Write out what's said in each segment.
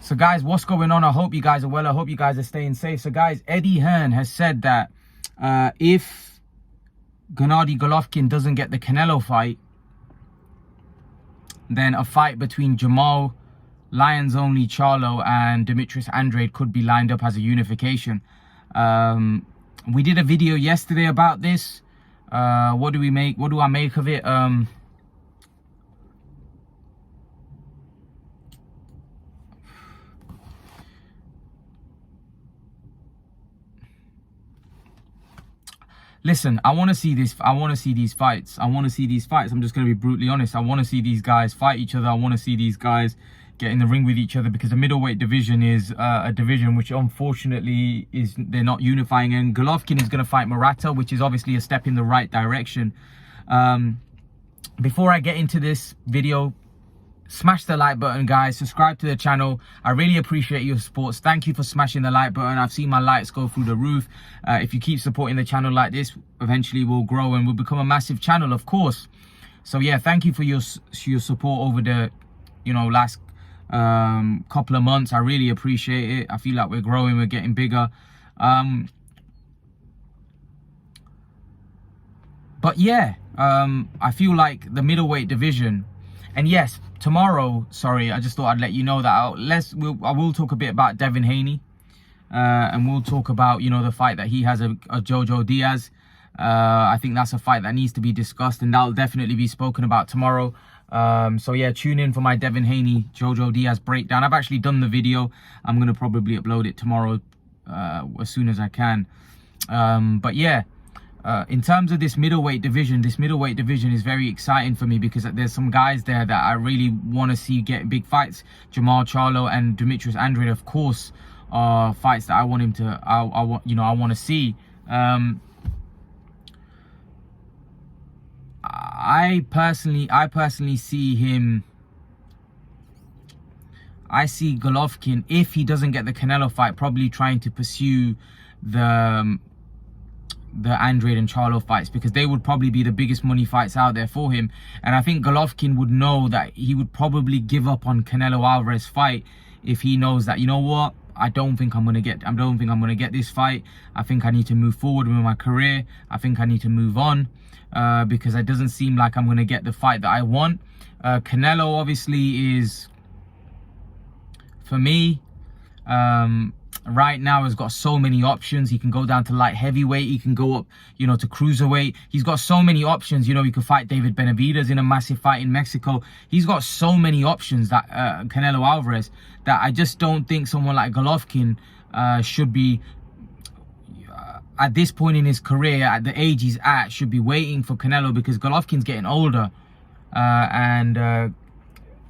So guys, what's going on? I hope you guys are well. I hope you guys are staying safe. So guys, Eddie Hearn has said that if Gennady Golovkin doesn't get the Canelo fight, then a fight between Jamal, Lions Only Charlo and Demetrius Andrade could be lined up as a unification. We did a video yesterday about this. What do I make of it? Listen, I want to see this. I want to see these fights. I'm just going to be brutally honest. I want to see these guys fight each other. I want to see these guys get in the ring with each other, because the middleweight division is a division which unfortunately they're not unifying. And Golovkin is going to fight Murata, which is obviously a step in the right direction. Before I get into this video, smash the like button, guys. Subscribe to the channel. I really appreciate your support. Thank you for smashing the like button. I've seen my likes go through the roof. If you keep supporting the channel like this, eventually we'll grow and we'll become a massive channel, of course. So yeah, thank you for your support over the last couple of months. I really appreciate it. I feel like we're growing, we're getting bigger. But yeah, I feel like the middleweight division. And yes, tomorrow, sorry, I just thought I'd let you know that I will talk a bit about Devin Haney. And we'll talk about, the fight that he has a Jojo Diaz. I think that's a fight that needs to be discussed, and that'll definitely be spoken about tomorrow. So yeah, tune in for my Devin Haney, Jojo Diaz breakdown. I've actually done the video. I'm going to probably upload it tomorrow as soon as I can. But yeah. In terms of this middleweight division is very exciting for me, because there's some guys there that I really want to see get big fights. Jamal Charlo and Demetrius Andrade, of course, are fights that I want him to. I want to see. I personally see him. I see Golovkin, if he doesn't get the Canelo fight, probably trying to pursue the Andrade and Charlo fights, because they would probably be the biggest money fights out there for him. And I think Golovkin would know that he would probably give up on Canelo Alvarez fight if he knows that, you know what, I don't think I'm gonna get this fight. I think I need to move forward with my career. I think I need to move on, because it doesn't seem like I'm gonna get the fight that I want. Canelo obviously is, for me, right now has got so many options. He can go down to light heavyweight, he can go up to cruiserweight. He's got so many options. He could fight David Benavidez in a massive fight in Mexico. He's got so many options, that Canelo Alvarez, that I just don't think someone like Golovkin should be at this point in his career, at the age he's at, should be waiting for Canelo, because Golovkin's getting older, and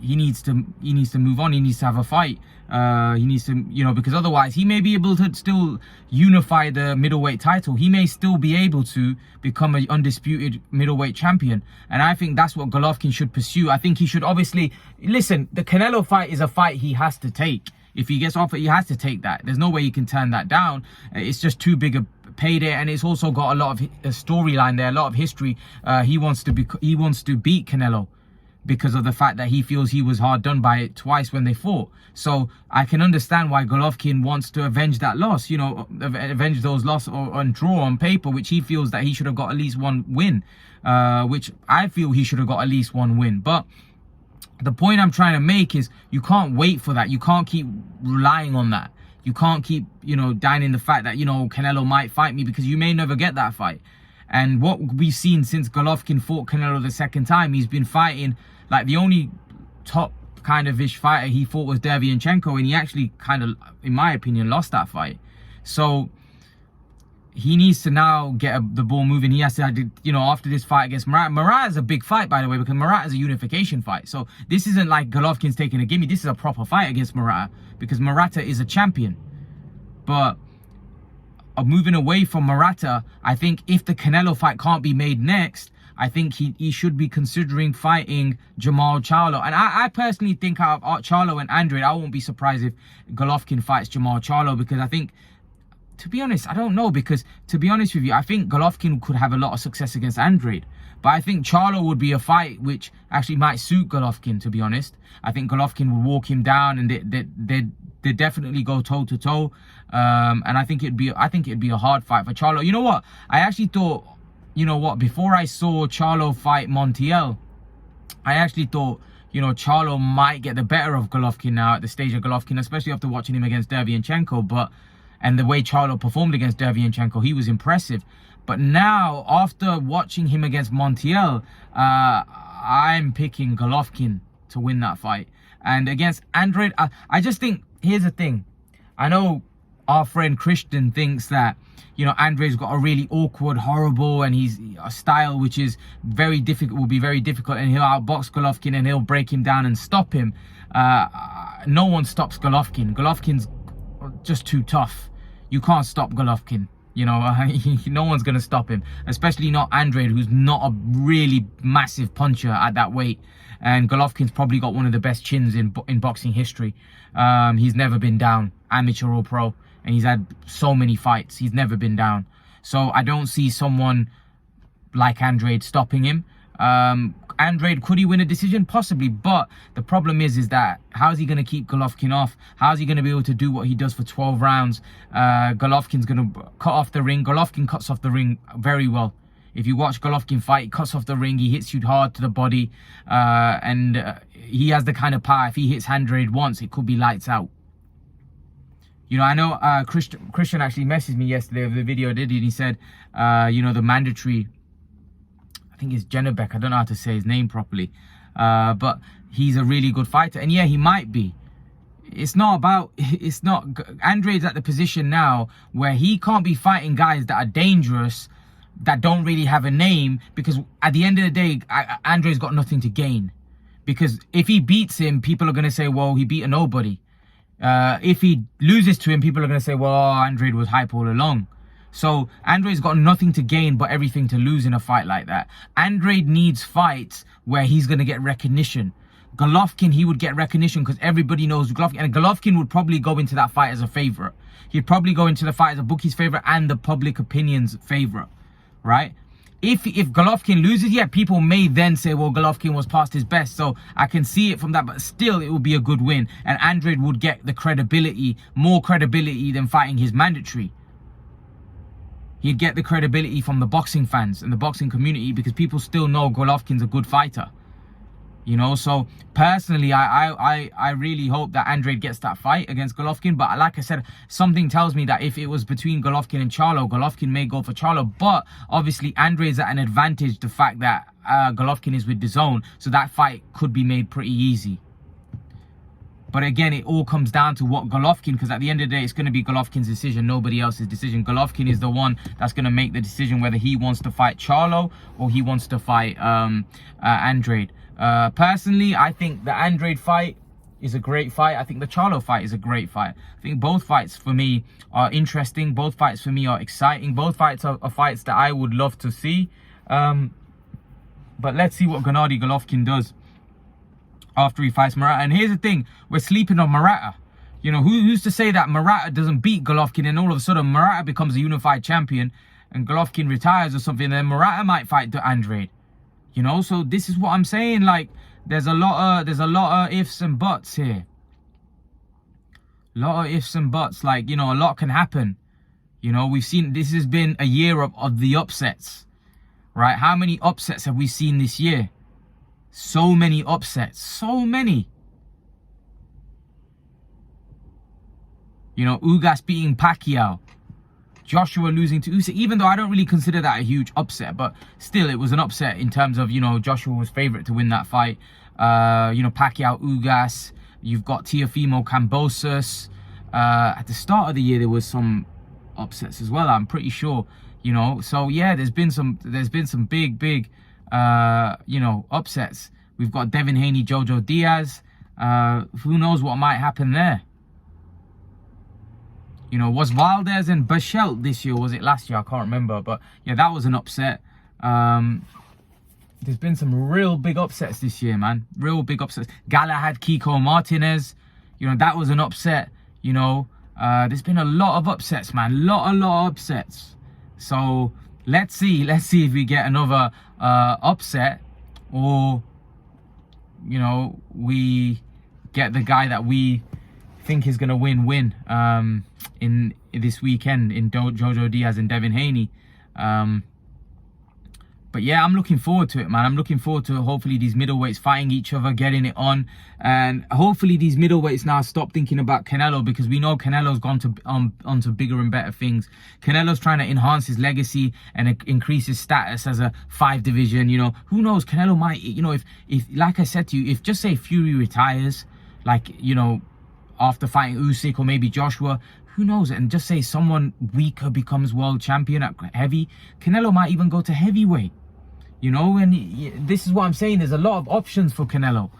he needs to move on. He needs to have a fight. He needs to, because otherwise he may be able to still unify the middleweight title. He may still be able to become an undisputed middleweight champion. And I think that's what Golovkin should pursue. I think he should obviously, listen, the Canelo fight is a fight he has to take. If he gets offered, he has to take that. There's no way he can turn that down. It's just too big a payday, and it's also got a lot of storyline there, a lot of history. He wants to beat Canelo, because of the fact that he feels he was hard done by it twice when they fought. So I can understand why Golovkin wants to avenge that loss, avenge those losses and draw on paper, which he feels that he should have got at least one win, which I feel he should have got at least one win. But the point I'm trying to make is, you can't wait for that. You can't keep relying on that. You can't keep, dining the fact that, Canelo might fight me, because you may never get that fight. And what we've seen since Golovkin fought Canelo the second time, he's been fighting, like, the only top kind of ish fighter he fought was Derevyanchenko, and he actually kind of, in my opinion, lost that fight. So he needs to now get the ball moving. He has to, after this fight against Murata. Murata is a big fight, by the way, because Murata is a unification fight. So this isn't like Golovkin's taking a gimme. This is a proper fight against Murata, because Murata is a champion. But moving away from Murata, I think if the Canelo fight can't be made next, I think he should be considering fighting Jamal Charlo. And I personally think out of Charlo and Andrade, I won't be surprised if Golovkin fights Jamal Charlo, because I think, to be honest, I don't know, because to be honest with you, I think Golovkin could have a lot of success against Andrade. But I think Charlo would be a fight which actually might suit Golovkin, to be honest. I think Golovkin would walk him down, and they'd they definitely go toe to toe. And I think it'd be a hard fight for Charlo. You know what? I actually thought, you know what, before I saw Charlo fight Montiel, I actually thought, you know, Charlo might get the better of Golovkin now at the stage of Golovkin, especially after watching him against Derevyanchenko. And the way Charlo performed against Derevyanchenko, he was impressive. But now, after watching him against Montiel, I'm picking Golovkin to win that fight. And against Andrade, I just think, here's the thing. I know our friend Christian thinks that, you know, Andrade's got a really awkward, horrible, and he's a style which is very difficult, will be very difficult, and he'll outbox Golovkin and he'll break him down and stop him. No one stops Golovkin. Golovkin's just too tough. You can't stop Golovkin. You know, no one's going to stop him, especially not Andrade, who's not a really massive puncher at that weight. And Golovkin's probably got one of the best chins in boxing history. He's never been down, amateur or pro, and he's had so many fights. He's never been down. So I don't see someone like Andrade stopping him. Andrade, could he win a decision? Possibly, but the problem is that how's he going to keep Golovkin off? How's he going to be able to do what he does for 12 rounds? Golovkin's going to cut off the ring. Golovkin cuts off the ring very well. If you watch Golovkin fight, he cuts off the ring, he hits you hard to the body, and he has the kind of power. If he hits Andrade once, it could be lights out. You know, I know Christian actually messaged me yesterday of the video I did, and he said, you know, the mandatory, I think it's Gennady, I don't know how to say his name properly, but he's a really good fighter. And yeah, he might be. Andrade's at the position now where he can't be fighting guys that are dangerous, that don't really have a name, because at the end of the day, Andrade's got nothing to gain. Because if he beats him, people are going to say, well, he beat a nobody. If he loses to him, people are going to say, well, Andrade was hype all along. So Andrade's got nothing to gain but everything to lose in a fight like that. Andrade needs fights where he's going to get recognition. Golovkin, he would get recognition because everybody knows Golovkin. And Golovkin would probably go into that fight as a favorite. He'd probably go into the fight as a bookie's favorite and the public opinion's favorite, right? If Golovkin loses, yeah, people may then say, well, Golovkin was past his best. So I can see it from that, but still it would be a good win. And Andrade would get the credibility, more credibility than fighting his mandatory. He'd get the credibility from the boxing fans and the boxing community because people still know Golovkin's a good fighter. You know, so personally, I really hope that Andrade gets that fight against Golovkin. But like I said, something tells me that if it was between Golovkin and Charlo, Golovkin may go for Charlo. But obviously, Andrade's at an advantage, the fact that Golovkin is with DAZN. So that fight could be made pretty easy. But again, it all comes down to what Golovkin, because at the end of the day, it's going to be Golovkin's decision, nobody else's decision. Golovkin is the one that's going to make the decision whether he wants to fight Charlo or he wants to fight Andrade. Personally, I think the Andrade fight is a great fight. I think the Charlo fight is a great fight. I think both fights for me are interesting. Both fights for me are exciting. Both fights are fights that I would love to see. But let's see what Gennady Golovkin does after he fights Murata. And here's the thing, we're sleeping on Murata. You know, who's to say that Murata doesn't beat Golovkin and all of a sudden Murata becomes a unified champion and Golovkin retires or something, and then Murata might fight the Andrade. You know, so this is what I'm saying. Like, there's a lot of ifs and buts here. A lot of ifs and buts. Like, you know, a lot can happen. You know, we've seen, this has been a year of the upsets, right? How many upsets have we seen this year? So many upsets, so many. You know, Ugas beating Pacquiao, Joshua losing to Usyk, even though I don't really consider that a huge upset, but still it was an upset in terms of, you know, Joshua was favorite to win that fight. You know, Pacquiao, Ugas, you've got Teofimo Cambosos. At the start of the year, there was some upsets as well, I'm pretty sure, you know. So yeah, there's been some big, you know, upsets. We've got Devin Haney, Jojo Diaz. Who knows what might happen there? You know, was Valdez and Bashelt this year? Was it last year? I can't remember. But yeah, that was an upset. There's been some real big upsets this year, man. Real big upsets. Galahad, Kiko Martinez. You know, that was an upset. You know, there's been a lot of upsets, man. A lot of upsets. So let's see if we get another upset, or, you know, we get the guy that we think is going to win in this weekend in Jojo Diaz and Devin Haney. But yeah, I'm looking forward to it, man. I'm looking forward to hopefully these middleweights fighting each other, getting it on. And hopefully these middleweights now stop thinking about Canelo, because we know Canelo's gone to onto bigger and better things. Canelo's trying to enhance his legacy and increase his status as a 5 division. You know, who knows? Canelo might, you know, if like I said to you, if just say Fury retires, like, you know, after fighting Usyk or maybe Joshua, who knows? And just say someone weaker becomes world champion at heavy, Canelo might even go to heavyweight. You know, and this is what I'm saying. There's a lot of options for Canelo.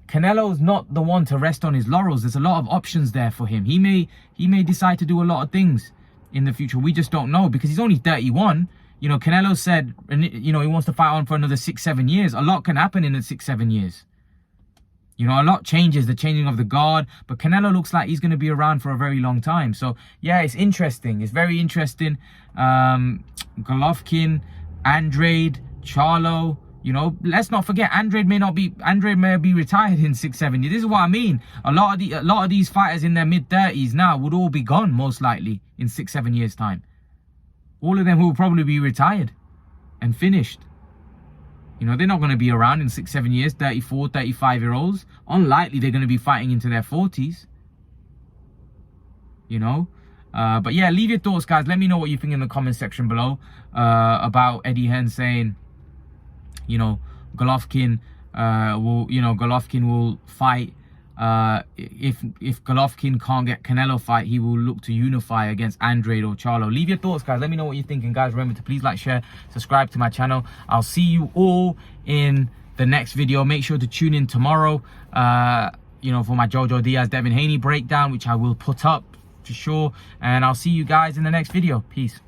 Canelo's not the one to rest on his laurels. There's a lot of options there for him. He may decide to do a lot of things in the future. We just don't know, because he's only 31. You know, Canelo said, you know, he wants to fight on for another 6-7 years. A lot can happen in the 6-7 years. You know, a lot changes, the changing of the guard. But Canelo looks like he's going to be around for a very long time. So, yeah, it's interesting. It's very interesting. Golovkin, Andrade, Charlo, you know, let's not forget, Andrade may be retired in 6-7 years. This is what I mean. A lot of these fighters in their mid-30s now would all be gone, most likely, in 6-7 years' time. All of them will probably be retired and finished. You know, they're not going to be around in 6-7 years, 34, 35-year-olds. Unlikely they're going to be fighting into their 40s. You know? But yeah, leave your thoughts, guys. Let me know what you think in the comment section below about Eddie Hearn saying, you know, Golovkin will fight. If Golovkin can't get Canelo fight, he will look to unify against Andrade or Charlo. Leave your thoughts, guys. Let me know what you're thinking, guys. Remember to please like, share, subscribe to my channel. I'll see you all in the next video. Make sure to tune in tomorrow, you know, for my Jojo Diaz Devin Haney breakdown, which I will put up for sure. And I'll see you guys in the next video. Peace.